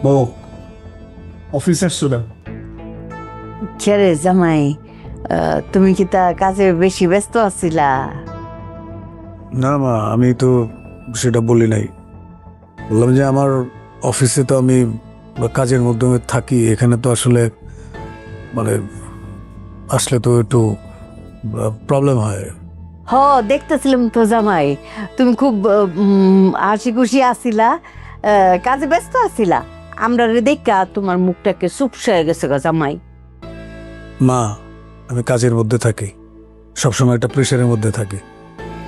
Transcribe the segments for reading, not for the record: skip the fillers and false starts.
বউ অফিসে আসছো না? ছেড়ে জামাই, তুমি কি তা কাজে বেশি ব্যস্ত আছিলা? না মা, আমি তো সেটা বলি নাই। বললাম যে আমার অফিসে তো আমি কাজের মাধ্যমে থাকি, এখানে তো আসলে মানে আসলে তো একটু প্রবলেম হয়। হ, দেখতেছিলাম তো জামাই, তুমি খুব হাসি খুশি আছিলা, কাজে ব্যস্ত আছিলা। আমরা রে দেখা তোমার মুখটাকে চুপসায় গেছে গো জামাই। মা, আমি কাজের মধ্যে থাকি, সবসময় একটা প্রেশারের মধ্যে থাকি,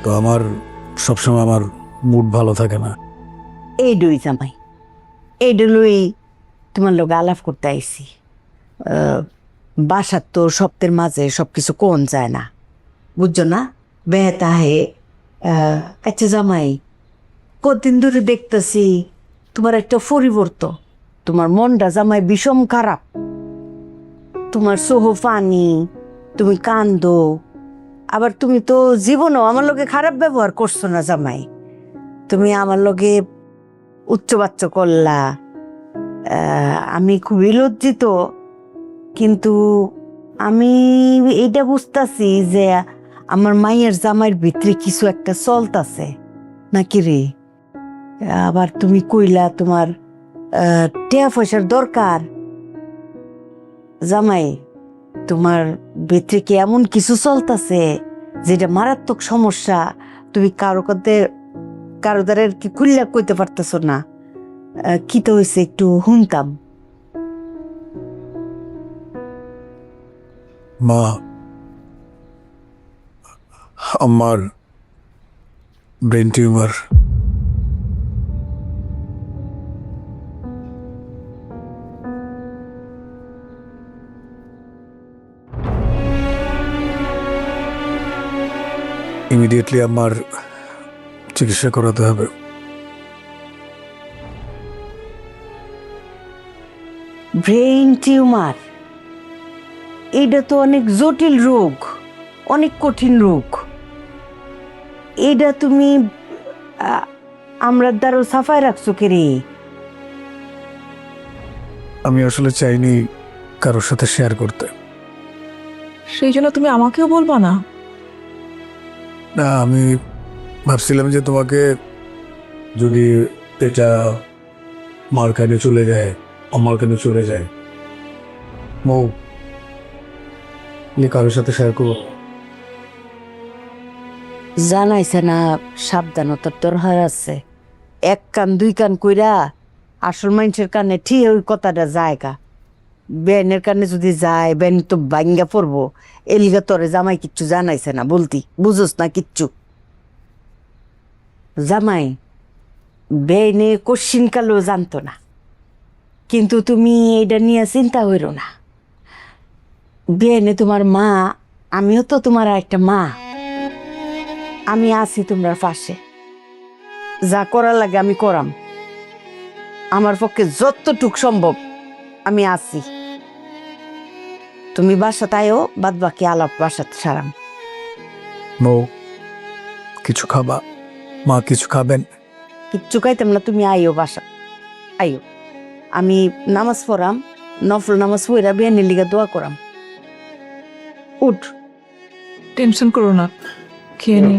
তো আমার সবসময় আমার মুড ভালো থাকে না। এই ডুই জামাই, এই ডুলুই তোমার লোক আলাপ করতে আইছি। বাসার তো সপ্তাহের মাঝে সবকিছু কোন যায় না, বুঝছো না? বেতাহে আচ্ছা জামাই, কতদিন ধরে দেখতেছি তোমার একটা পরিবর্তন। তোমার মনটা জামাই বিষম খারাপ, তোমার সোহ পানি, তুমি কান্দো। আবার তুমি তো জীবনও আমার লগে খারাপ ব্যবহার করছো না জামাই। তুমি আমার লগে উচ্চবাচ্য করলা, আমি খুবই লজ্জিত। কিন্তু আমি এইটা বুঝতাছি যে আমার মায়ের জামাইয়ের ভিতরে কিছু একটা চলতাছে নাকি রে। আবার তুমি কইলা তোমার টিয়া পয়সার দরকার। জামাই, তোমার ভিতরে কি এমন কিছু চলতাছে যেটা মারাত্মক সমস্যা? তুমি কারো দ্বারা কি খুললা কইতে পারতেছ না? কি তো হয়েছে একটু শুনতাম। মা, আমার ব্রেন টিউমার। ইমিডিয়েটলি আমার চিকিৎসা করাতে হবে। ব্রেইন টিউমার, এটা তো অনেক জটিল রোগ, অনেক কঠিন রোগ। এটা তুমি আমরা দ্বারা সাফাই রাখছো কে রে? আমি আসলে চাইনি কারোর সাথে শেয়ার করতে। সেই জন্য তুমি আমাকেও বলবা না? না, আমি ভাবছিলাম যে তোমাকে যদি এটা মার কাছে চলে যায়, আমার কাছে চলে যায়, মৌ কারোর সাথে শেয়ার করবো। জানাইছে না সাবধানতার দরকার আছে। এক কান দুই কান কইরা আসল মানুষের কানে ঠিক ওই কথাটা জায়গা। বেনের কানে যদি যায়, বেন তো ভাঙ্গা পড়বো। এলিগা তোরে জামাই কিচ্ছু জানাইছে না বলতি, বুঝোস না কিচ্ছু। জামাই বেনে কোশ্চিন কালেও জানতো না, কিন্তু তুমি এটা নিয়ে চিন্তা হইরো না। বেনে তোমার মা, আমিও তো তোমার একটা মা। আমি আছি তোমার পাশে, যা করার লাগে আমি করাম। আমার পক্ষে যতটুক সম্ভব আমি আছি। তুমি বাসাতে আয়ো, বাদ বাকি আলাপ বাসাতে সারাম। মৌ, কিছু খাবা? মা কিছু খাবেন? কিচ্ছু খাইতাম না, তুমি আইও বাসা, আইও। আমি নামাজ পড়াম, নফল নামাজ পড়া বিয়ানের লিগা দোয়া করাম। উঠ। টেনশন করো না, খেয়ে নি।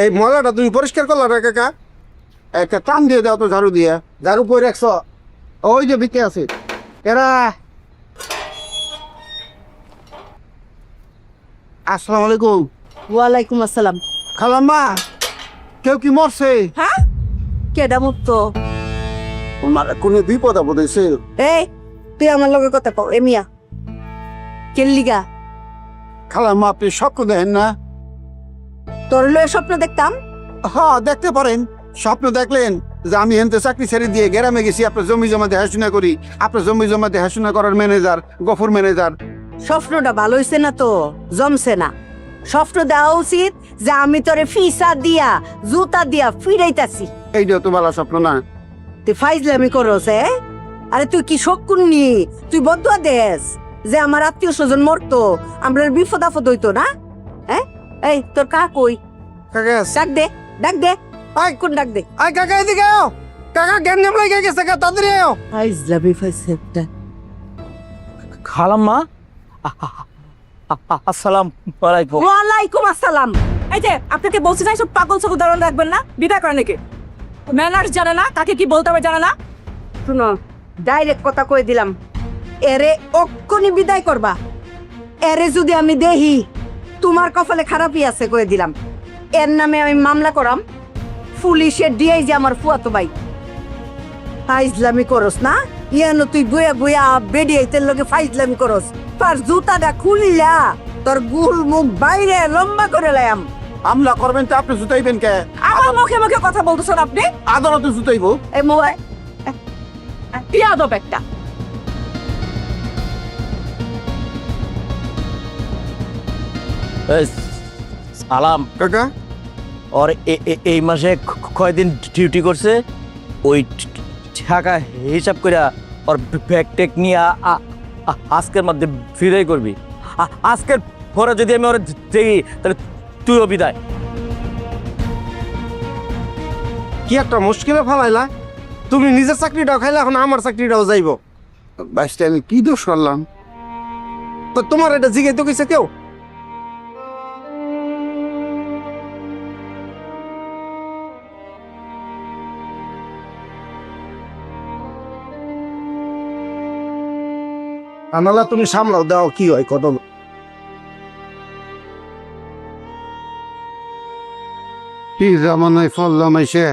এই ময়লাটা তুমি পরিষ্কার করলা না কাকা? একটা টান দিয়ে দাও তো ঝাড়ু দিয়ে। ঝাড়ু পরে রাখছ, ওই যে ভিতরে আছে। এরা আসসালামু আলাইকুম। ওয়ালাইকুম আসসালাম। খালাম্মা, কেউ কি মরছে? হ্যাঁ, কেডা মুক্ত? আমার কোনো বিপদ আপদ হয়েছে। এই তুই আমার লগে কথা কও। এ মিয়া কেল্লিগা খালাম্মা আপনি স্বপ্ন দেখেন না? তোর লয়ে স্বপ্ন দেখতাম? হ্যাঁ দেখতে পারেন। স্বপ্ন দেখলেন যে আমি হেনতে চাকরি ছেড়ে দিয়ে গ্রামে গেছি, আপনার জমি জমা দেখাশোনা করি, আপনার জমি জমা দেখাশোনা করার ম্যানেজার, গফুর ম্যানেজার। স্বপ্নটা ভালো হইছে না তো, জমছে না। স্বপ্ন দেওয়া উচিত যে আমি তোরে ফিসা দিয়া জুতা দিয়া ফিরাইতাছি। এইটাও তো ভালো স্বপ্ন না। তুই ফাইজলামি করস? আরে তুই কি শকুননি? তুই বদুয়া দেশ যে আমার আত্মীয় স্বজন মরতো, আমরা বিপদ আপদ হইতো না? হ্যাঁ, এই তোর কা কই? কাকা ডাক দে, ডাক দে, কোন ডাক দে? আয় কাকা এদিকে আও। কাকা জ্ঞান নেম লাগে গেছে, কাকা তাড়াতাড়ি আও। ফাইজলামি ফাইছে একটা। খালাম্মা আসসালাম আলাইকুম। ওয়ালাইকুম আসসালাম। এই যে আপনাকে বলছি না সব পাগল ছাগল দাঁড়ান রাখবেন না, বিদায় করেন নাকি? ম্যানার্স জানে না, কাকে কি বলতে হবে জানে না। শুনো, ডাইরেক্ট কথা কই দিলাম, এরে অক্ষণি বিদায় করবা। এরে যদি আমি দেহি তোমার কপালে খারাপই আছে কয়ে দিলাম। এর নামে আমি মামলা করাম। পুলিশের ডিআই যে আমার ফুয়াতো ভাই। ফাইজলামি করস না? ইয়ানো তুই বইয়া বইয়া বেডিয়াইতের লগে ফাইজলামি করস। তার জুতাটা খুললা তোর গুল মুখ বাইরে লম্বা করে লায়াম। হামলা করবেন তো আপনি জুতাইবেন কে? আমার মুখে মুখে কথা বলতেছেন আপনি। আদালতে জুতাইবো। এই মোবাইল বিয়াদব একটা। সালাম। কাকা ওর এই মাসে কয়দিন ডিউটি করছে, ওই টাকা হিসাব করে ওর ব্যাগ টেক নিয়ে আজকের মধ্যে বিদায় করবি। আজকের পরে যদি আমি ওর দেখি তাহলে তুইও বিদায়। কি একটা মুশকিলে ফেলাইলা। তুমি নিজের চাকরিটাও খাইলে, এখন আমার চাকরিটাও যাইব। বাইশটা আমি কি দোষ করলাম? তো তোমার এটা জিজ্ঞাসা কইছে কেউ? আনালা তুমি সামলাও, দাও কি হয় কত। কি জামানায় ফললাম এসে,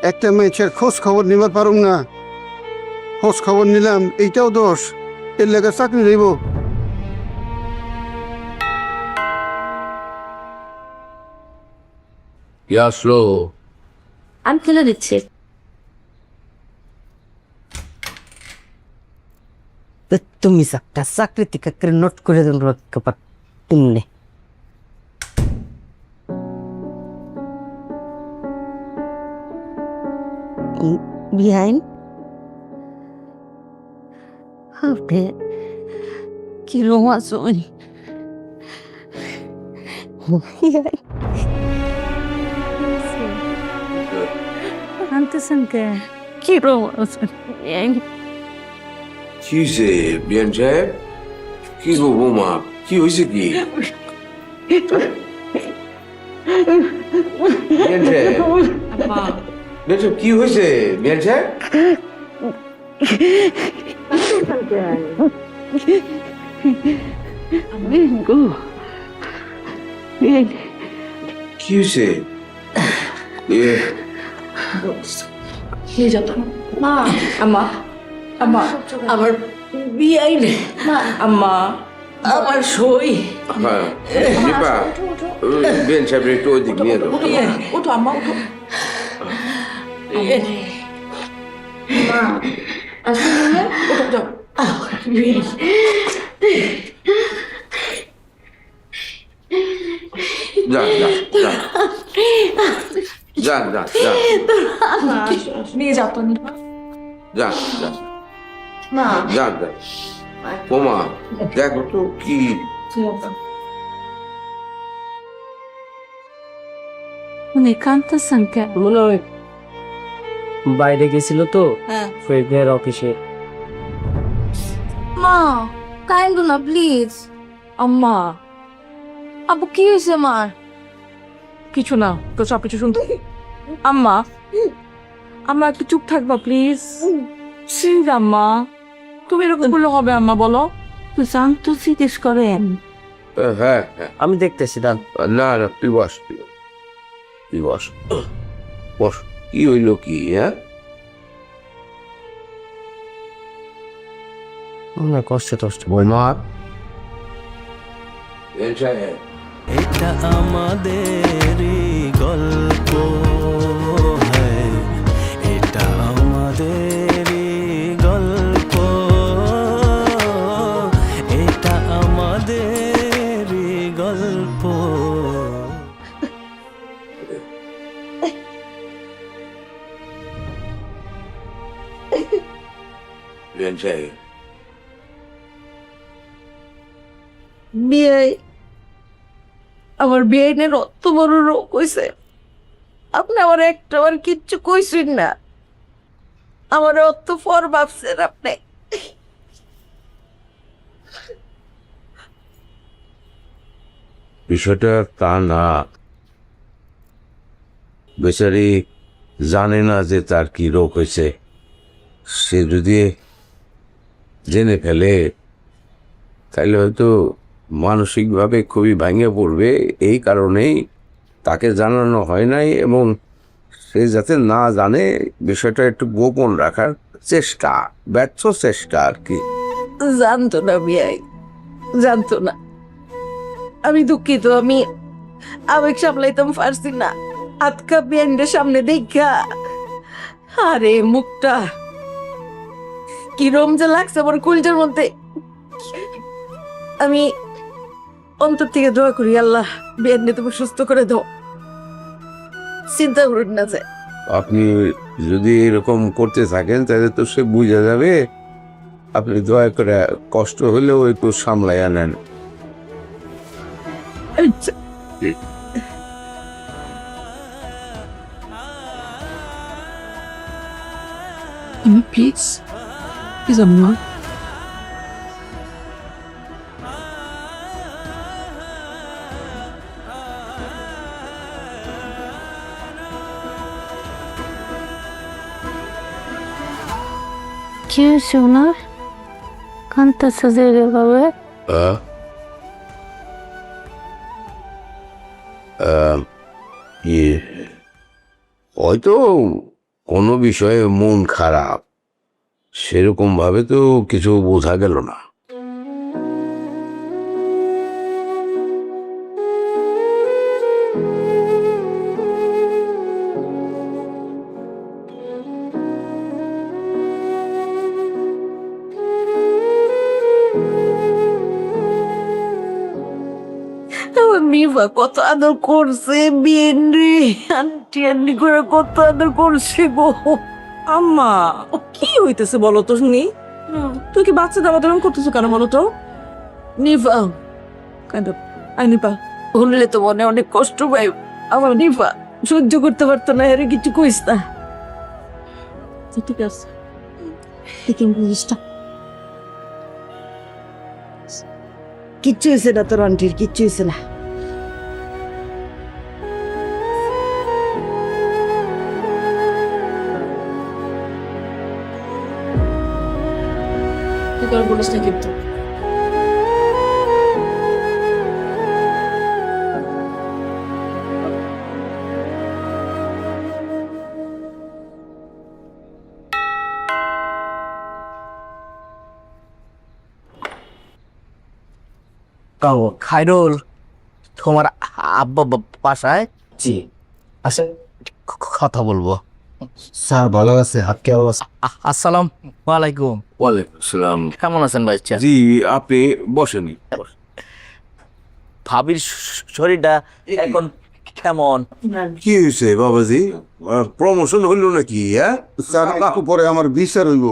একটা মেয়েছের খোঁজ খবর নিবার পারুম না। খোঁজ খবর নিলাম, এইটাও দোষ। এর লেগে চাকরি দেব। কে আসলো? আমি ফেলে দিচ্ছি। তুমি একটা চাকরি থেকে নোট করে দেন তুমি বিহাইন কি রোমাঞ্চ আনতেছেন কে? কি রোমাঞ্চ? কি হয়েছে বিয়ান সাহেব? কি গো বৌমা, কি হয়েছে কি? বিয়ান সাহেব, বিয়ান সাহেব কি হয়েছে? বিয়ান সাহেব কি হয়েছে? মা, আম্মা, আম্মা, আমার বিয়াই নেই। আম্মা, আমার সই। হ্যাঁ দীপা, বিয়ান সাহেব একটু ওইদিক নিয়ে যাও। ওঠো আম্মা, ওঠো। যা যা যা যা যা যা নিয়ে যাও তো। যা যা যা যা। বোমা দেখো তো কি উনি কাঁদতেছেন কেন? মনে হয় বাইরে গেছিল তো, হ্যাঁ। ফ্রেন্ডের অফিসে। মা কাইন্ডু না প্লিজ। আম্মা, আব্বু কি হয়েছে মার? কিছু না তো, সব কিছু শুনতে। আম্মা, আম্মা একটু চুপ থাকবা প্লিজ। প্লিজ আম্মা, তুমি এরকম করলে হবে? আম্মা বলো। তুই শান্ত জিজ্ঞেস করেন। হ্যাঁ হ্যাঁ, আমি দেখতেছি দান। না না তুই বস, তুই বস বস। কি হইল কি হ্যাঁ? কষ্টে কষ্ট বৌমা বিয়ান সাহেব এটা আমাদেরই গল্প, হ্যাঁ, এটা আমাদেরই গল্প, এটা আমাদেরই গল্প। বিয়ান সাহেব বিয়ে আমার বিয়েনের অত বড় রোগ হয়েছে, আপনি আমার একটা বার কিচ্ছু কইছেন না, আমার অত পর ভাবছেন আপনি। বিষয়টা তা না, বেচারি জানে না যে তার কি রোগ হয়েছে। সে যদি জেনে ফেলে তাহলে হয়তো মানসিকভাবে খুবই ভেঙে পড়বে। এই কারণেই তাকে জানানো হয় নাই, এবং সে যাতে না জানে বিষয়টা একটু গোপন রাখার চেষ্টা, ব্যর্থ চেষ্টা আর কি। জানতো না বিয়াই, জানতো না। আমি দুঃখিত, আমি আবেগ সামলাইতাম পারছি না। আজকা বিয়ানের সামনে দেখা আরে মুখটা কিরম যে লাগছে আমার কলজার মধ্যে। আমি অন্তর থেকে দোয়া করি, আল্লাহ বিয়ানকে তুমি সুস্থ করে দাও, চিন্তা করুন না যে। আপনি যদি এরকম করতে থাকেন তাহলে তো সে বুঝে যাবে। আপনি দয়া করে কষ্ট হলেও একটু সামলাইয়া নেন। আচ্ছা, প্লিজ প্লিজ আম্মা। কি হয়েছে ওনার? কান্তাছে যে এভাবে? হয়তো কোনো বিষয়ে মন খারাপ, সেরকম ভাবে তো কিছু বোঝা গেল না। আমার নিভা কত আদর করছে বিয়েন রে, আন্টি আন্টি করে কত আদর করছে গো। আম্মা কি হইতেছে বলো তো শুনি? তুই কি বাচ্চা দাবা দাম করতেছো কেন বলো তো? নিভা আই নিপা, ভুললে তো মনে অনেক কষ্ট পাই। আমার নিভা সহ্য করতে পারতো না, এর কিছু কইস না। ঠিক আছে। কিচ্ছু হয়েছে না তোর আন্টির, কিচ্ছু হয়েছে না। তুই করে বলিস না কিন্তু। খাইরুল, তোমার আব্বা বাসায়? জি আছে, কথা বলবো। স্যার ভালো আছে, হাত কে অবস্থা? আসসালাম ওয়ালাইকুম। ওয়ালাইকুম আসসালাম। কেমন আছেন ভাই? জি, আপনি বসেনি। ভাবির শরীরটা এখন কেমন? কি হয়েছে বাবাজি? প্রমোশন হইল নাকি? হ্যাঁ স্যার একটু পরে আমার বিচার হইব।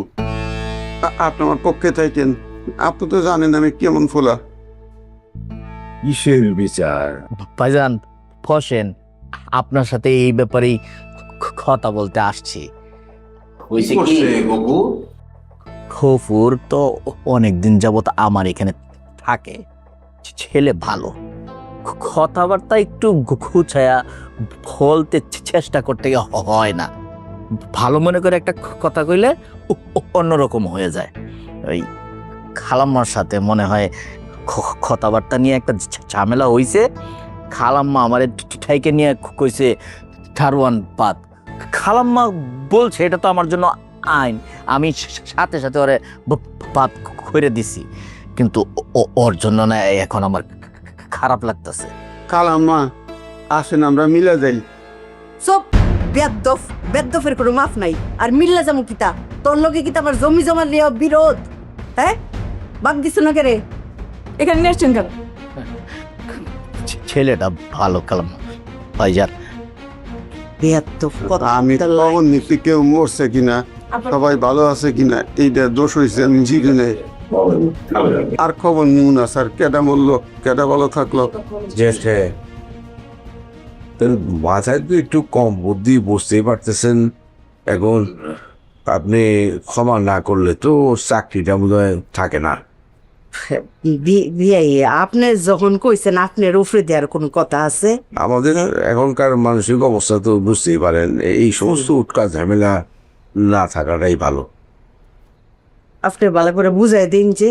আপনি আমার পক্ষে থাকেন, আপনি তো জানেন আমি কেমন ফোলা। কিসের বিচার? ভাইজান বসেন, আপনার সাথে এই ব্যাপারেই কথা বলতে আসছি। হয়েছে কি, বাবু খফুর তো অনেকদিন যাবত আমার এখানে থাকে, ছেলে ভালো, কথাবার্তা একটু গুছায়া বলতে চেষ্টা করতে হয় না। ভালো মনে করে একটা কথা কইলে অন্যরকম হয়ে যায়। ওই খালাম্মার সাথে মনে হয় কথাবার্তা নিয়ে একটা ঝামেলা হইছে। খালাম্মা আমার ঠাইকে নিয়ে কইছে ধারওয়ান পাত, খালাম্মা বলছে এটা তো আমার জন্য আইন, আমি সাথে সাথে ওরে বাদ করে দিছি, কিন্তু ওর জন্য না এখন আমার খারাপ লাগতেছে। খালাম্মা আসেন আমরা মিলা যাই। সব বেদ্দফ, বেদ্দফের কোনো মাফ নাই। আর মিল্লা যাবো কিতা, তোর লগে কিতা আমার জমি জমা লিয়া বিরোধ? হ্যাঁ, বাদ দিছ না কে রে? এখানে নিয়ে আসছেন কেন? ছেলেটা ভালো খালাম্মা ভাইজান। বেদ্দফ কথা। আমি কখন নিচ্ছি কেউ মরছে কিনা, সবাই ভালো আছে কিনা, এইটা দোষ হয়েছে আমি জিজ্ঞেস নেই। আর খবর নিউ না স্যার, কেটা মরলো, কেটা ভালো থাকলো। জ্যেষ্ঠে মাথায় তো একটু কম বুদ্ধি, বুঝতেই পারতেছেন। এখন আপনি ক্ষমা না করলে তো চাকরিটা বোধহয় থাকে না। বিয়াই, আপনি যখন কইছেন আপনার উফরে দেওয়ার কোনো কথা আছে? আমাদের এখনকার মানসিক অবস্থা তো বুঝতেই পারেন, এই সমস্ত উৎকার ঝামেলা না থাকাটাই ভালো। আপনি ভালো করে বুঝাই দিন যে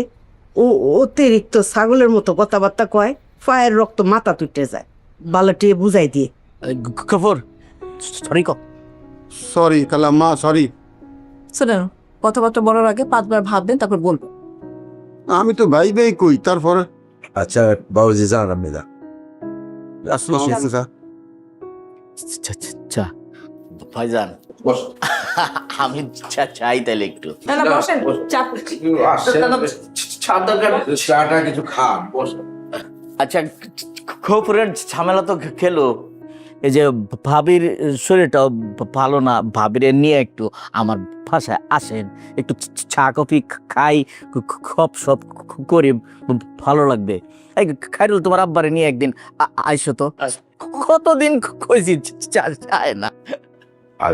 ও অতিরিক্ত ছাগলের মতো কথাবার্তা কয়, পায়ের রক্ত মাথা তুটে যায়। ভালো টিয়ে বুঝাই দিয়ে। গফর সরি ক। সরি খালাম্মা, সরি। শোনেন, কথাবার্তা বলার আগে 5 বার ভাববেন, তারপর বলবেন। আমি তো ভাই ভাই কই, তারপরে আচ্ছা বাবুজি যান আপনি যান। ভাইজান আমি চাই তাইলে একটু না না, বসেন, চাপ। চাটা কিছু খান। আচ্ছা, খোপরের ঝামেলা তো খেলো, এই যে ভাবির শরীরটাও ভালো না, ভাবির নিয়ে একটু আমার বাসায় আসেন, একটু চা কফি খাই, খপ সপ করি, ভালো লাগবে। এই খাইরুল, তোমার আব্বারে নিয়ে একদিন আইসো তো, কতদিন কইছি চায় না। আর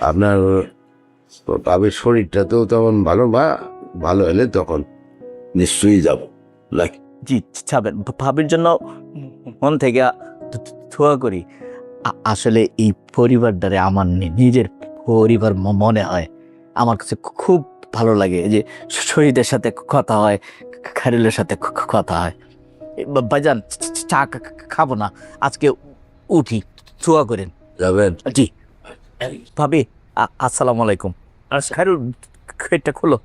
আপনার বাবের শরীরটা তো তখন ভালো, বা ভালো হলে তখন নিশ্চয়ই যাব। জি যাবেন, ভাবির জন্য মন থেকে দোয়া করি। আসলে এই পরিবারটারে আমার নিজের পরিবার মনে হয়, আমার কাছে খুব ভালো লাগে যে শহীদের সাথে কথা হয়, খারিলের সাথে কথা হয়। ভাইজান চা খাবো না আজকে, উঠি, দোয়া করেন। যাবেন? জি ভাবি, আসসালামু আলাইকুম। খাইরুল, এটা খোলো।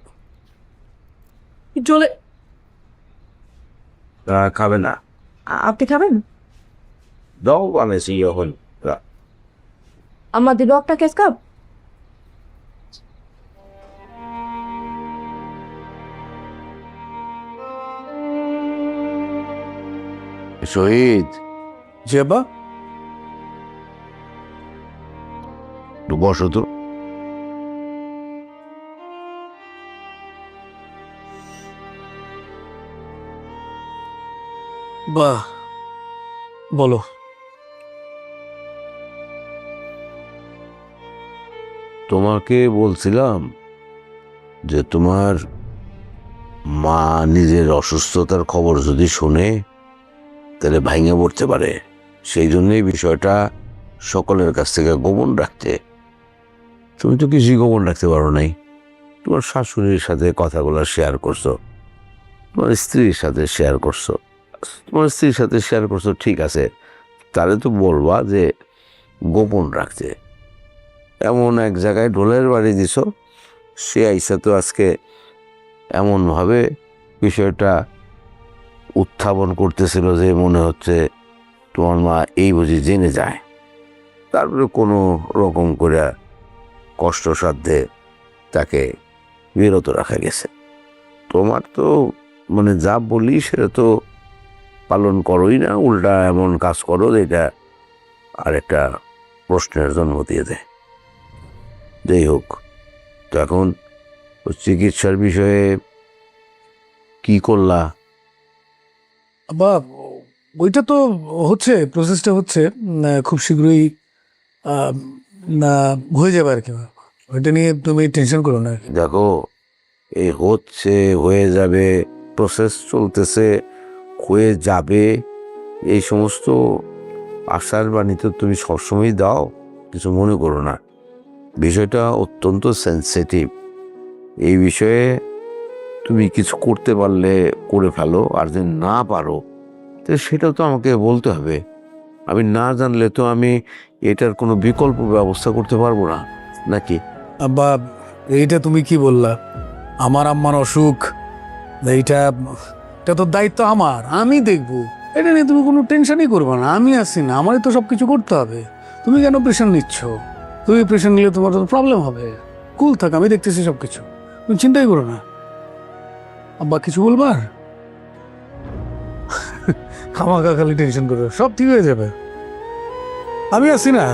চলে। খাবে না? আপনি খাবেন? দাও বানাইছি এখন। আমার দিল একটা কেস কাপ। শহীদ, জি আব্বা। একটু বসো তো। বাহ, বলো। তোমাকে বলছিলাম যে তোমার মা নিজের অসুস্থতার খবর যদি শুনে তাহলে ভাঙে পড়তে পারে, সেই জন্যই বিষয়টা সকলের কাছ থেকে গোপন রাখতে। তুমি তো কিছুই গোপন রাখতে পারো নাই। তোমার শাশুড়ির সাথে কথাগুলো শেয়ার করছো, তোমার স্ত্রীর সাথে শেয়ার করছো। তোমার স্ত্রীর সাথে শেয়ার করছো, ঠিক আছে, তাহলে তো বলবা যে গোপন রাখতে। এমন এক জায়গায় ঢোলের বাড়ি দিছ, সে আইসা তো আজকে এমনভাবে বিষয়টা উত্থাপন করতেছিল যে মনে হচ্ছে তোমার মা এই বুঝি জেনে যায়, তারপরে কোনো রকম করে কষ্টসাধ্যে তাকে বিরত রাখা গেছে। তোমার তো মানে যা বলি সেটা তো পালন করোই না, উল্টা এমন কাজ করো যেটা আর একটা প্রশ্নের জন্ম দিয়ে দেয়। যাই হোক, তো এখন চিকিৎসার বিষয়ে কি করলা? আব্বা, ওইটা তো হচ্ছে, প্রসেসটা হচ্ছে, খুব শীঘ্রই না হয়ে যাবে আর কি। ওইটা নিয়ে তুমি টেনশন করো না। দেখো, এই হচ্ছে, হয়ে যাবে, প্রসেস চলতেছে, হয়ে যাবে, এই সমস্ত আশার বাণী তো তুমি সবসময় দাও, কিছু মনে করো না। বিষয়টা অত্যন্ত সেন্সিটিভ। এই বিষয়ে তুমি কিছু করতে পারলে করে ফেলো, আর যদি না পারো তো সেটাও তো আমাকে বলতে হবে। আমি না জানলে তো আমি এটার কোনো বিকল্প ব্যবস্থা করতে পারবো না নাকি? আব্বা, এইটা তুমি কি বললা? আমার আম্মার অসুখ, এইটা এটা তো দায়িত্ব আমার, আমি দেখবো। এটা নিয়ে তুমি কোনো টেনশনই করবে না, আমি আছি না, আমারই তো সব কিছু করতে হবে। তুমি কেন প্রেশার নিচ্ছ? তুমি প্রেশার নিলে তোমার তো প্রবলেম হবে। কুল থাক, আমি দেখতেছি সব কিছু, তুমি চিন্তাই করো না। আব্বা কিছু বলবার? খামাখা খালি টেনশন করো, সব ঠিক হয়ে যাবে, আমি আছি না।